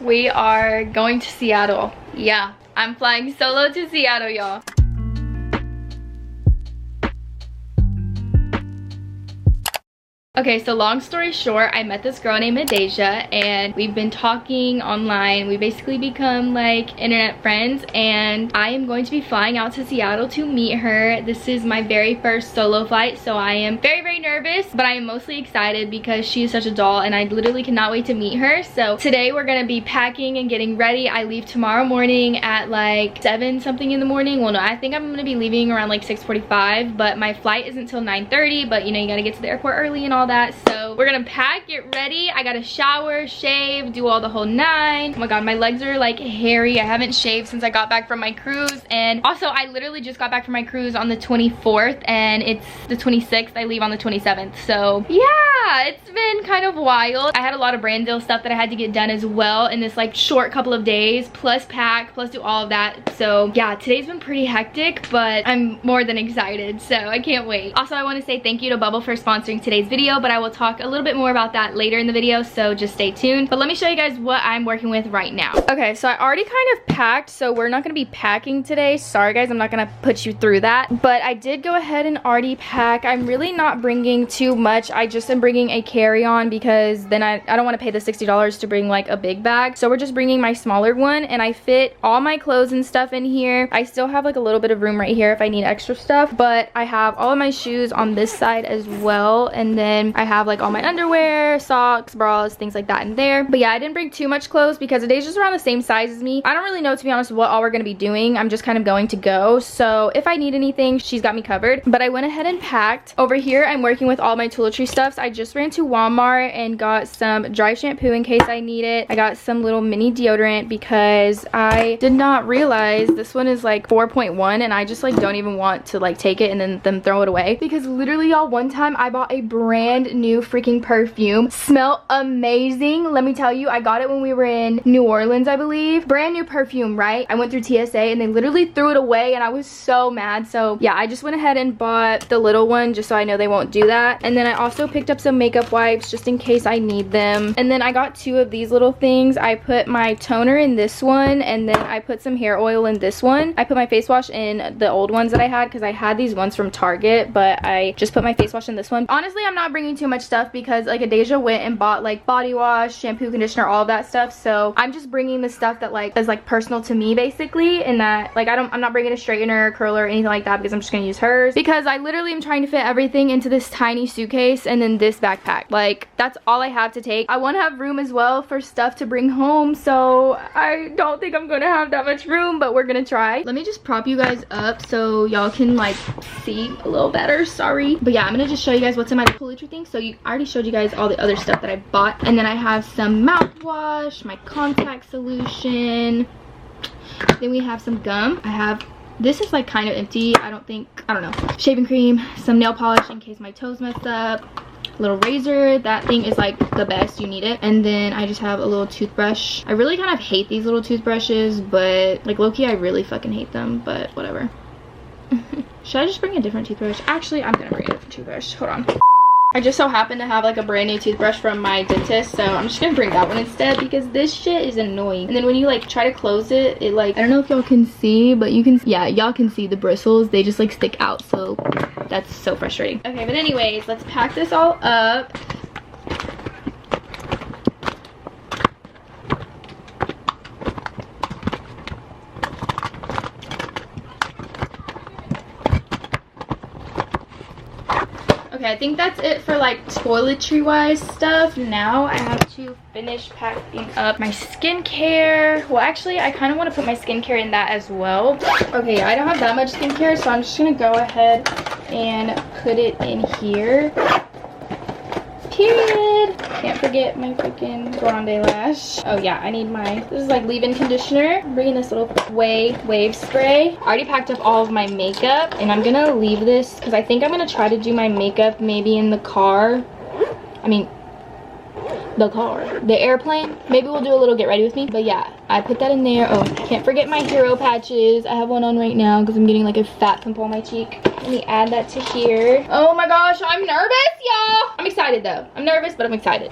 We are going to Seattle. Yeah, I'm flying solo to Seattle, y'all. Okay, so long story short, I met this girl named Adasia and we've been talking online. We basically become like internet friends and I am going to be flying out to Seattle to meet her. This is my very first solo flight, so I am very, very nervous, but I am mostly excited because she is such a doll and I literally cannot wait to meet her. So today we're gonna be packing and getting ready. I leave tomorrow morning at like 7 something in the morning. Well, no, I think I'm gonna be leaving around like 6:45, but my flight isn't until 9:30, but you know, you gotta get to the airport early and all that. So we're gonna pack, get ready. I gotta shower, shave, do all the whole 9. Oh my god, my legs are like hairy. I haven't shaved since I got back from my cruise, and also I literally just got back from my cruise on the 24th and it's the 26th. I leave on the 27th. So yeah, it's been kind of wild. I had a lot of brand deal stuff that I had to get done as well in this like short couple of days, plus pack, plus do all of that. So yeah, today's been pretty hectic, but I'm more than excited, so I can't wait. Also, I want to say thank you to Bubble for sponsoring today's video, but I will talk a little bit more about that later in the video, so just stay tuned. But let me show you guys what I'm working with right now. Okay, so I already kind of packed, so we're not going to be packing today. Sorry guys, I'm not going to put you through that, but I did go ahead and already pack. I'm really not bringing too much. I just am bringing a carry-on because then I don't want to pay the $60 to bring like a big bag, so we're just bringing my smaller one, and I fit all my clothes and stuff in here. I still have like a little bit of room right here if I need extra stuff, but I have all of my shoes on this side as well, and then I have like all my underwear, socks, bras, things like that in there. But yeah, I didn't bring too much clothes because Ada's just around the same size as me. I don't really know, to be honest, what all we're gonna be doing. I'm just kind of going to go, so if I need anything, she's got me covered. But I went ahead and packed. Over here, I'm working with all my toiletry stuffs. I just ran to Walmart and got some dry shampoo in case I need it. I got some little mini deodorant because I did not realize this one is like 4.1 and I just like don't even want to like take it and then throw it away, because literally y'all, one time I bought a brand new freaking perfume. Smell amazing. Let me tell you, I got it when we were in New Orleans, I believe. Brand new perfume, right? I went through TSA and they literally threw it away and I was so mad. So yeah, I just went ahead and bought the little one just so I know they won't do that. And then I also picked up some makeup wipes just in case I need them. And then I got 2 of these little things. I put my toner in this one and then I put some hair oil in this one. I put my face wash in the old ones that I had because I had these ones from Target, but I just put my face wash in this one. Honestly, I'm not bringing too much stuff because like Adasia went and bought like body wash, shampoo, conditioner, all of that stuff. So I'm just bringing the stuff that like is like personal to me basically, and that like I'm not bringing a straightener, curler, or anything like that because I'm just gonna use hers, because I literally am trying to fit everything into this tiny suitcase and then this backpack. Like that's all I have to take. I want to have room as well for stuff to bring home, so I don't think I'm gonna have that much room, but we're gonna try. Let me just prop you guys up so y'all can like see a little better. Sorry, but yeah, I'm gonna just show you guys what's in my toiletry thing. So I already showed you guys all the other stuff that I bought, and then I have some mouthwash, my contact solution, then we have some gum. I have, this is like kind of empty, I don't know, shaving cream, some nail polish in case my toes mess up, little razor, that thing is like the best, you need it. And then I just have a little toothbrush. I really kind of hate these little toothbrushes, but like low-key I really fucking hate them, but whatever. Should I just bring a different toothbrush? Actually, I'm gonna bring a different toothbrush. Hold on. I just so happen to have like a brand new toothbrush from my dentist, so I'm just gonna bring that one instead because this shit is annoying. And then when you like try to close it, it like, I don't know if y'all can see, but you can, yeah, y'all can see the bristles, they just like stick out, so that's so frustrating. Okay, but anyways, let's pack this all up. Okay, I think that's it for like toiletry wise stuff. Now I have to finish packing up my skincare. Well, actually I kind of want to put my skincare in that as well. Okay, I don't have that much skincare, so I'm just gonna go ahead and put it in here. Period. Can't forget my freaking Grande Lash. Oh yeah, I need my, this is like leave-in conditioner. I'm bringing this little wave spray. I already packed up all of my makeup and I'm gonna leave this because I think I'm gonna try to do my makeup maybe in the car. I mean, the airplane. Maybe we'll do a little get ready with me. But yeah, I put that in there. Oh, can't forget my hero patches. I have one on right now because I'm getting like a fat pimple on my cheek. Let me add that to here. Oh my gosh, I'm nervous, y'all. I'm excited though. I'm nervous, but I'm excited.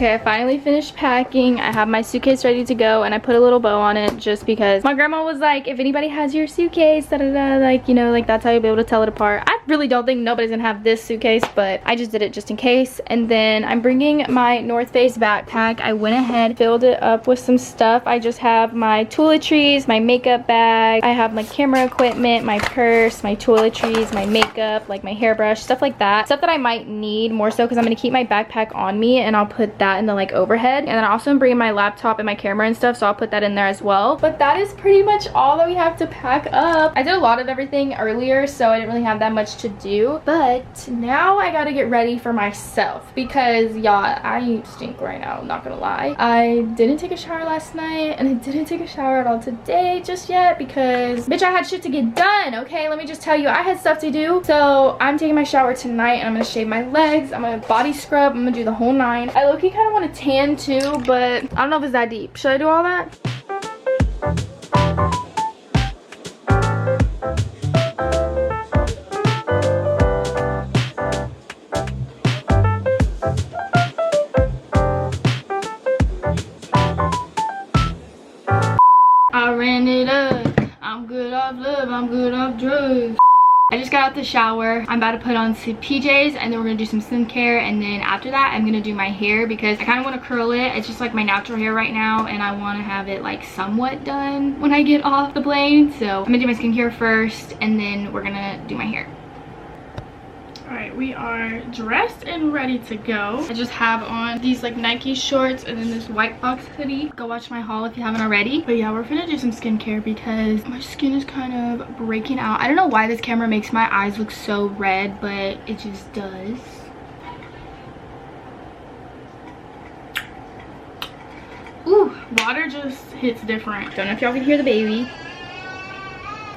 Okay, I finally finished packing. I have my suitcase ready to go, and I put a little bow on it just because my grandma was like, if anybody has your suitcase, da da da, like, you know, like that's how you'll be able to tell it apart. I really don't think nobody's gonna have this suitcase, but I just did it just in case. And then I'm bringing my North Face backpack. I went ahead, filled it up with some stuff. I just have my toiletries, my makeup bag, I have my camera equipment, my purse, my toiletries, my makeup, like my hairbrush, stuff like that. Stuff that I might need more so because I'm gonna keep my backpack on me, and I'll put that in the like overhead. And then I also am bringing my laptop and my camera and stuff, so I'll put that in there as well. But that is pretty much all that we have to pack up. I did a lot of everything earlier, so I didn't really have that much to do. But now I gotta get ready for myself because y'all, I stink right now, I'm not gonna lie. I didn't take a shower last night, and I didn't take a shower at all today just yet because bitch, I had shit to get done. Okay, let me just tell you, I had stuff to do. So I'm taking my shower tonight, and I'm gonna shave my legs, I'm gonna body scrub, I'm gonna do the whole nine. I low-key kind of want to tan too, but I don't know if it's that deep. Should I do all that? I ran it up. I'm good off love, I'm good off drugs. I just got out the shower. I'm about to put on some PJs, and then we're gonna do some skincare, and then after that I'm gonna do my hair because I kind of want to curl it. It's just like my natural hair right now, and I want to have it like somewhat done when I get off the plane. So I'm gonna do my skincare first, and then we're gonna do my hair. Alright, we are dressed and ready to go. I just have on these like Nike shorts and then this white box hoodie. Go watch my haul if you haven't already. But yeah, we're gonna do some skincare because my skin is kind of breaking out. I don't know why this camera makes my eyes look so red, but it just does. Ooh, water just hits different. Don't know if y'all can hear the baby.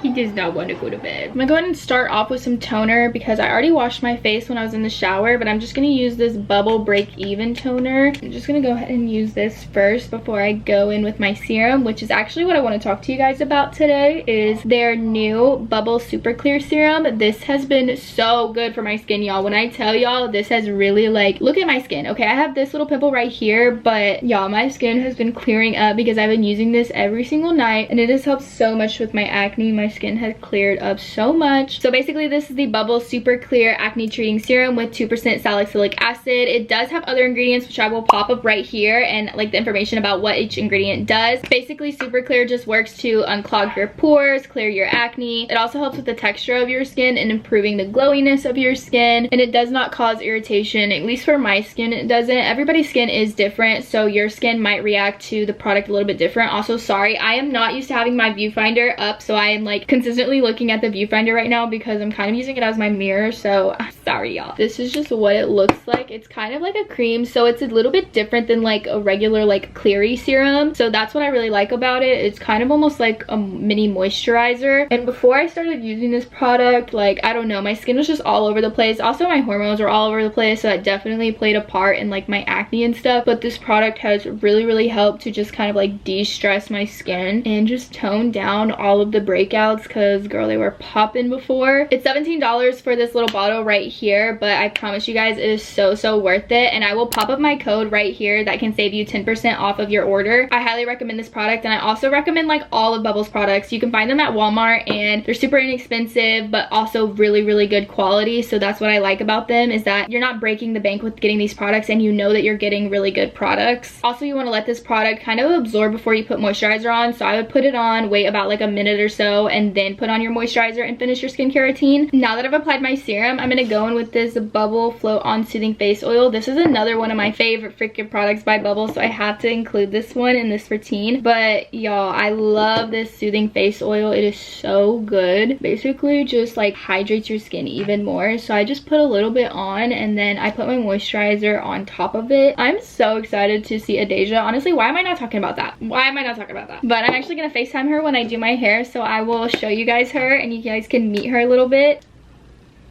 He does not want to go to bed. I'm gonna go ahead and start off with some toner because I already washed my face when I was in the shower, but I'm just gonna use this Bubble Break Even toner. I'm just gonna go ahead and use this first before I go in with my serum, which is actually what I want to talk to you guys about today, is their new Bubble Super Clear Serum. This has been so good for my skin, y'all. When I tell y'all, this has really like, look at my skin. Okay, I have this little pimple right here, but y'all, my skin has been clearing up because I've been using this every single night, and it has helped so much with my acne. My skin has cleared up so much. So basically this is the Bubble Super Clear Acne Treating Serum with 2% salicylic acid. It does have other ingredients which I will pop up right here, and like the information about what each ingredient does. Basically Super Clear just works to unclog your pores, clear your acne. It also helps with the texture of your skin and improving the glowiness of your skin, and it does not cause irritation. At least for my skin it doesn't. Everybody's skin is different, so your skin might react to the product a little bit different. Also, sorry, I am not used to having my viewfinder up, so I am like consistently looking at the viewfinder right now because I'm kind of using it as my mirror, so sorry y'all. This is just what it looks like. It's kind of like a cream, so it's a little bit different than like a regular like cleary serum, so that's what I really like about it. It's kind of almost like a mini moisturizer. And before I started using this product, like, I don't know, my skin was just all over the place. Also my hormones were all over the place, so that definitely played a part in like my acne and stuff. But this product has really helped to just kind of like de-stress my skin and just tone down all of the breakouts, because girl, they were popping before. It's $17 for this little bottle right here, but I promise you guys it is so worth it. And I will pop up my code right here that can save you 10% off of your order. I highly recommend this product, and I also recommend like all of Bubble's products. You can find them at Walmart, and they're super inexpensive but also really good quality. So that's what I like about them, is that you're not breaking the bank with getting these products, and you know that you're getting really good products. Also, you want to let this product kind of absorb before you put moisturizer on, so I would put it on, wait about like a minute or so, and then put on your moisturizer and finish your skincare routine. Now that I've applied my serum, I'm gonna go in with this Bubble Float On Soothing Face Oil. This is another one of my favorite freaking products by Bubble, so I have to include this one in this routine. But y'all, I love this soothing face oil. It is so good. Basically just like hydrates your skin even more. So I just put a little bit on, and then I put my moisturizer on top of it. I'm so excited to see Adasia. Honestly, why am I not talking about that? Why am I not talking about that? But I'm actually gonna FaceTime her when I do my hair, so I will show you guys her and you guys can meet her a little bit.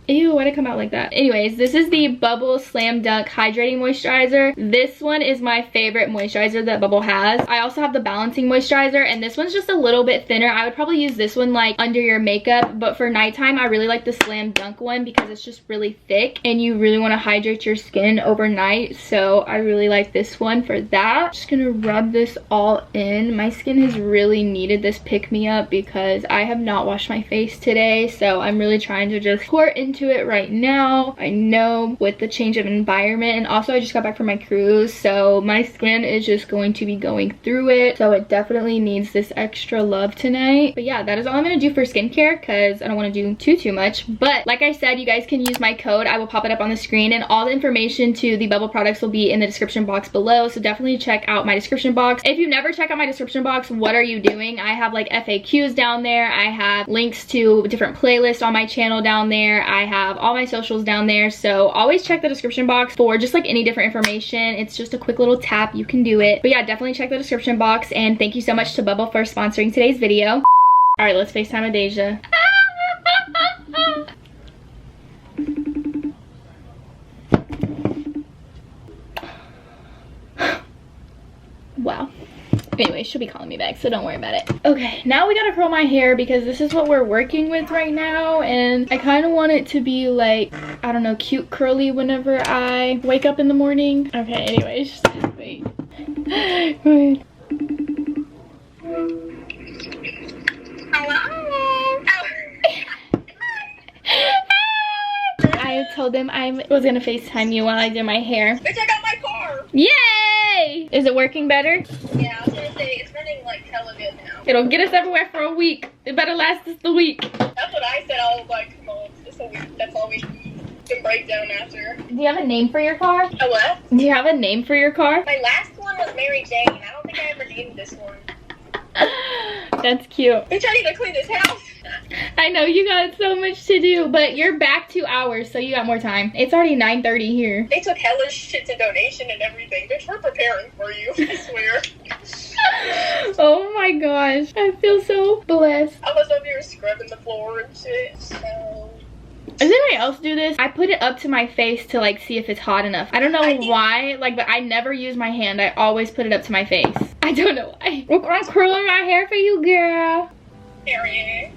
Ew, why'd it come out like that? Anyways, this is the Bubble Slam Dunk Hydrating Moisturizer. This one is my favorite moisturizer that Bubble has. I also have the Balancing Moisturizer, and this one's just a little bit thinner. I would probably use this one like under your makeup, but for nighttime, I really like the Slam Dunk one because it's just really thick and you really want to hydrate your skin overnight. So I really like this one for that. Just gonna rub this all in. My skin has really needed this pick-me-up because I have not washed my face today, so I'm really trying to just pour into it right now. I know with the change of environment, and also I just got back from my cruise, so my skin is just going to be going through it, so it definitely needs this extra love tonight. But yeah, that is all I'm gonna do for skincare because I don't want to do too much. But like I said, you guys can use my code. I will pop it up on the screen, and all the information to the Bubble products will be in the description box below, so definitely check out my description box. If you never check out my description box, what are you doing? I have like FAQs down there. I have links to different playlists on my channel down there. I have all my socials down there, so always check the description box for just like any different information. It's just a quick little tap, you can do it. But yeah, definitely check the description box, and thank you so much to Bubble for sponsoring today's video. All right, let's FaceTime Adasia. Wow. Anyway, she'll be calling me back, so don't worry about it. Okay, now we gotta curl my hair because this is what we're working with right now, and I kind of want it to be like, I don't know, cute curly whenever I wake up in the morning. Okay, anyways, just wait. Wait. Hello. I told them I was gonna FaceTime you while I do my hair. Bitch, I got my car. Yay! Is it working better? Yeah, I was gonna say, it's running like hella good now. It'll get us everywhere for a week. It better last us the week. That's what I said. I was like, come on, it's just a week. That's all we can break down after. Do you have a name for your car? A what? Do you have a name for your car? My last one was Mary Jane. I don't think I ever named this one. That's cute. Bitch, I need to clean this house. I know you got so much to do, but you're back 2 hours, so you got more time. It's already 9:30 here. They took hella shit to donation and everything. Bitch, we're preparing for you, I swear. Oh my gosh, I feel so blessed. I was over here scrubbing the floor and shit, so... Does anybody else do this? I put it up to my face to like see if it's hot enough. I don't know why, like, but I never use my hand. I always put it up to my face. I don't know why. I'm curling my hair for you, girl. Period.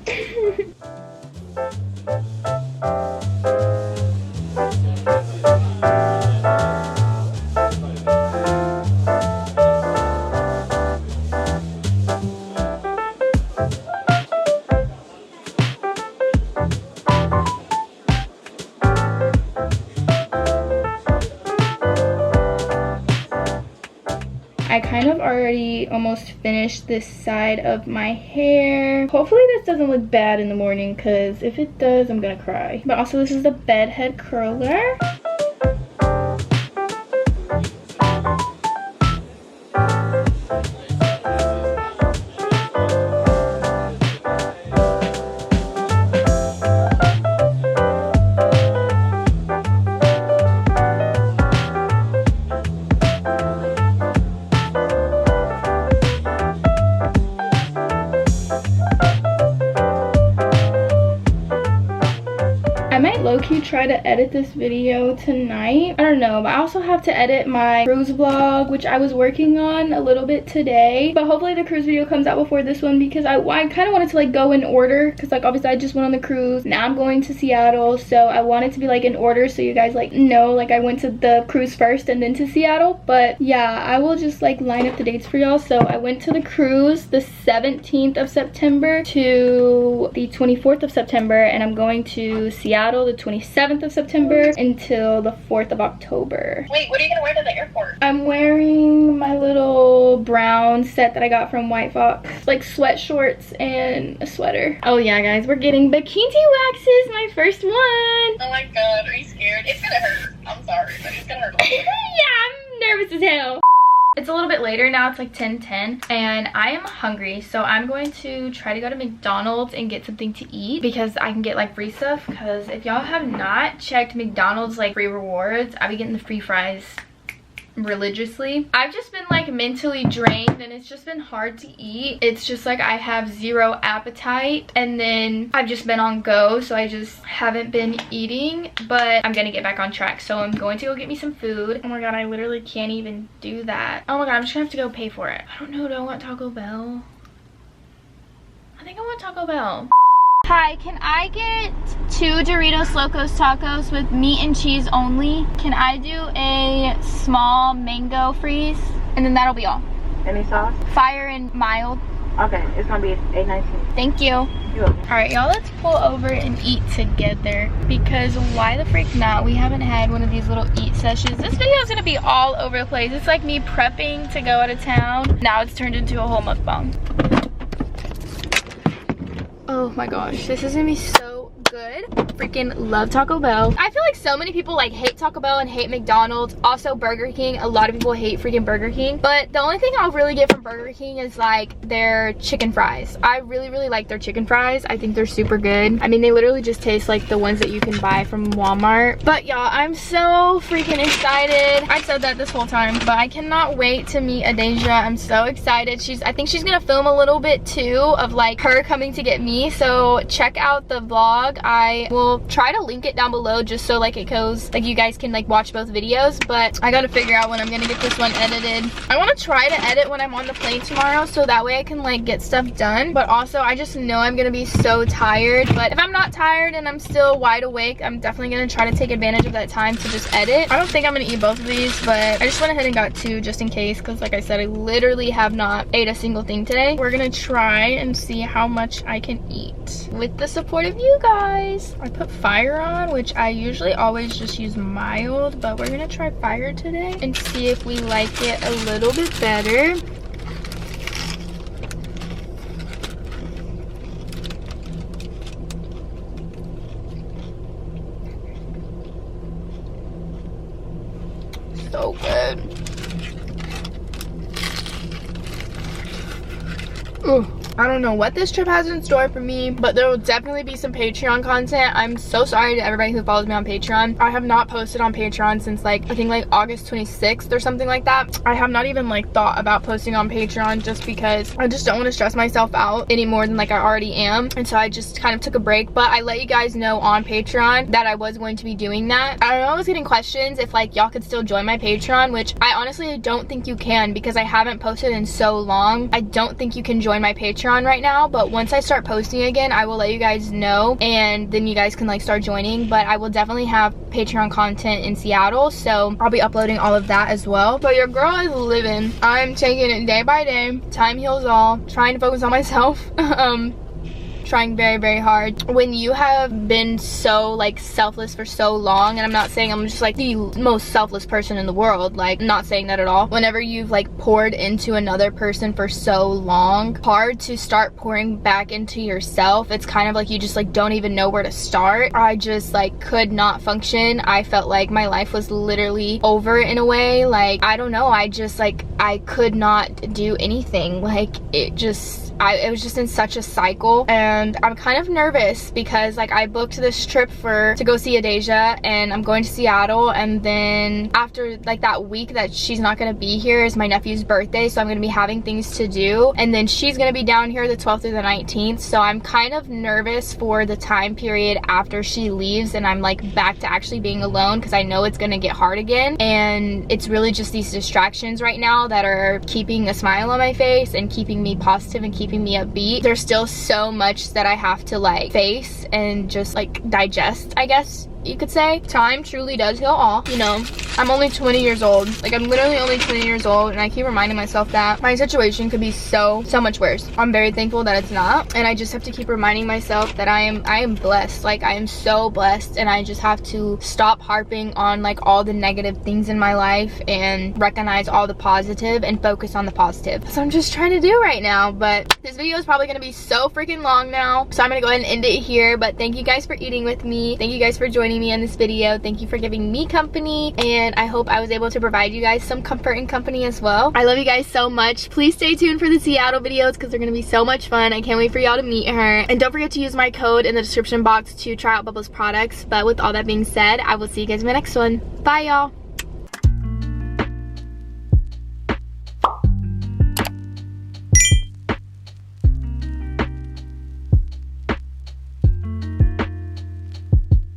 I kind of already almost finished this side of my hair. Hopefully this doesn't look bad in the morning, because if it does, I'm gonna cry. But also, this is the bed head curler. I might low-key try to edit this video tonight. I don't know, but I also have to edit my cruise vlog, which I was working on a little bit today. But hopefully the cruise video comes out before this one, because I kind of wanted to like go in order, because like obviously I just went on the cruise. Now I'm going to Seattle, so I wanted to be like in order so you guys like know like I went to the cruise first and then to Seattle. But yeah, I will just like line up the dates for y'all. So I went to the cruise the 17th of September to the 24th of September, and I'm going to Seattle the 27th of September until the 4th of October. Wait, what are you gonna wear to the airport? I'm wearing my little brown set that I got from White Fox, like sweat shorts and a sweater. Oh yeah, guys, we're getting bikini waxes, my first one. Oh my god, are you scared? It's gonna hurt. I'm sorry, but it's gonna hurt a little bit. Yeah, I'm nervous as hell. It's a little bit later now, it's like 10:10, and I am hungry, so I'm going to try to go to McDonald's and get something to eat, because I can get like free stuff. Because if y'all have not checked McDonald's like free rewards, I'll be getting the free fries religiously. I've just been like mentally drained and it's just been hard to eat. It's just like I have zero appetite and then I've just been on go, so I just haven't been eating, but I'm gonna get back on track. So I'm going to go get me some food. Oh my god, I literally can't even do that. Oh my god, I'm just gonna have to go pay for it. I don't know, do I want Taco Bell? I think I want Taco Bell. Hi, can I get 2 Doritos Locos Tacos with meat and cheese only? Can I do a small mango freeze? And then that'll be all. Any sauce? Fire and mild. Okay, it's gonna be $8.19. Thank you. You're welcome. Alright, y'all, let's pull over and eat together. Because why the freak not? We haven't had one of these little eat sessions. This video is gonna be all over the place. It's like me prepping to go out of town. Now it's turned into a whole mukbang. Oh my gosh, this is gonna be so good. Freaking love Taco Bell. I feel like so many people like hate Taco Bell and hate McDonald's. Also Burger King. A lot of people hate freaking Burger King. But the only thing I'll really get from Burger King is like their chicken fries. I really like their chicken fries. I think they're super good. I mean, they literally just taste like the ones that you can buy from Walmart. But y'all, I'm so freaking excited. I said that this whole time, but I cannot wait to meet Adasia. I'm so excited. I think she's gonna film a little bit too of like her coming to get me. So check out the vlog. I will try to link it down below just so like it goes, like you guys can like watch both videos, but I gotta figure out when I'm gonna get this one edited. I want to try to edit when I'm on the plane tomorrow so that way I can like get stuff done, but also I just know I'm gonna be so tired. But if I'm not tired and I'm still wide awake, I'm definitely gonna try to take advantage of that time to just edit. I don't think I'm gonna eat both of these, but I just went ahead and got 2 just in case, because like I said, I literally have not ate a single thing today. We're gonna try and see how much I can eat with the support of you guys. I put fire on, which I usually always just use mild, but we're gonna try fire today and see if we like it a little bit better. So good. Ooh. I don't know what this trip has in store for me, but there will definitely be some Patreon content. I'm so sorry to everybody who follows me on Patreon. I have not posted on Patreon since like, I think like August 26th or something like that. I have not even like thought about posting on Patreon just because I just don't want to stress myself out any more than like I already am. And so I just kind of took a break, but I let you guys know on Patreon that I was going to be doing that. I know I was getting questions if like y'all could still join my Patreon, which I honestly don't think you can because I haven't posted in so long. I don't think you can join my Patreon right now, but once I start posting again, I will let you guys know and then you guys can like start joining. But I will definitely have Patreon content in Seattle, so I'll be uploading all of that as well. But your girl is living. I'm taking it day by day. Time heals all. Trying to focus on myself. Trying very hard. When you have been so like selfless for so long, and I'm not saying I'm just like the most selfless person in the world, like I'm not saying that at all. Whenever you've like poured into another person for so long, hard to start pouring back into yourself. It's kind of like you just like don't even know where to start. I just like could not function. I felt like my life was literally over in a way. Like I don't know, I just like I could not do anything. Like it was just in such a cycle, and I'm kind of nervous because like I booked this trip to go see Adasia, and I'm going to Seattle, and then after like that week that she's not gonna be here is my nephew's birthday, so I'm gonna be having things to do, and then she's gonna be down here the 12th through the 19th, so I'm kind of nervous for the time period after she leaves and I'm like back to actually being alone, because I know it's gonna get hard again, and it's really just these distractions right now that are keeping a smile on my face and keeping me positive and keeping me upbeat. There's still so much that I have to like face and just like digest, I guess you could say. Time truly does heal all, you know. I'm only 20 years old. Like I'm literally only 20 years old, and I keep reminding myself that my situation could be so much worse. I'm very thankful that it's not, and I just have to keep reminding myself that I am blessed. Like I am so blessed, and I just have to stop harping on like all the negative things in my life and recognize all the positive and focus on the positive. That's what I'm just trying to do right now. But this video is probably gonna be so freaking long now, so I'm gonna go ahead and end it here. But thank you guys for eating with me. Thank you guys for joining me in this video. Thank you for giving me company, and I hope I was able to provide you guys some comfort and company as well. I love you guys so much. Please stay tuned for the Seattle videos because they're gonna be so much fun. I can't wait for y'all to meet her, and don't forget to use my code in the description box to try out Bubba's products. But with all that being said, I will see you guys in my next one. Bye y'all.